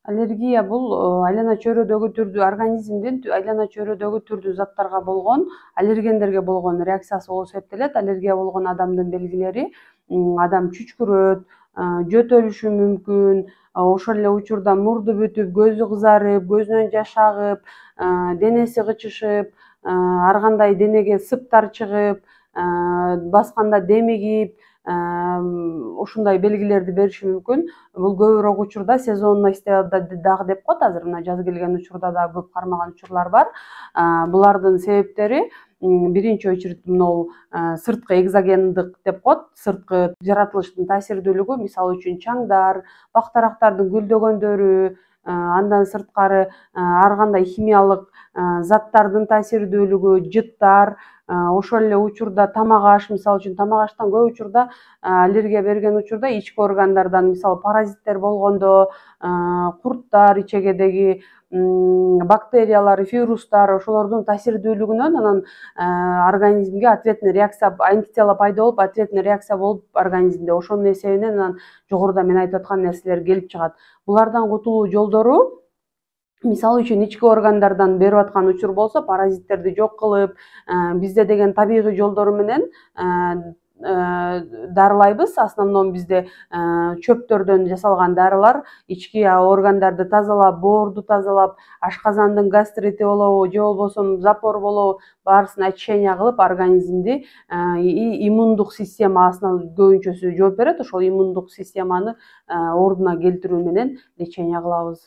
Аллергия бул айлана чөйрөдөгү түрдүү организмдин айлана чөйрөдөгү түрдүү заттарга болгон аллергендерге болгон реакциясы болуп эсептелет. Аллергия болгон адамдын белгилери адам чүчкүрөт, жөтөлүшү мүмкүн, ошол эле учурда мурду бүтүп, көзү кызарып, көзүнөн жаш агып, денеси кычышып, ар кандай денеге сыптар чыгып, басканда демигип, ушундай белгилерди бериши мүмкүн. Бул көбүрөөк учурда сезонность дагы деп коет. Азыр мына жаз келген учурда дагы көп кармаган учурлар бар. Булардын себептери биринчи очередь мынау сырткы экзогендик деп коет. Сырткы жаратылыштын таасирдүүлүгү, мисалы үчүн чаңдар, бак дарактардын гүлдөгөндөрү, андан сырткары ар кандай химиялык заттардын таасирдүүлүгү, жыттар, ошол эле учурда тамак аш, мисалы үчүн тамак аштан көп учурда аллергия берген учурда ички органдардан мисалы паразиттер болгондо, курттар, ичегедеги бактериялар, вирустар, ошолордун таасирдүүлүгүнөн анан организмге ответный реакция, антитела пайда болуп, ответный реакция болуп организмде, ошонун эсебинен анан жогоруда мен айтып аткан нерселер келип чыгат. Булардан кутулуу жолдору, мисалы үчүн ички органдардан берип аткан учур болсо, паразиттерди жок кылып, бизде деген табигый жолдору менен дарылайбыз. Основном бизде чөптөрдөн жасалган дарылар ички органдарды тазалап, боорду тазалап, ашказандын гастрити болобу, же болбосо запор болобу, баарысына очищение кылып, организмди иммундук системасына көбүнчөсү жооп берет. Ошол иммундук системаны ордуна келтирүү менен лечение кылабыз.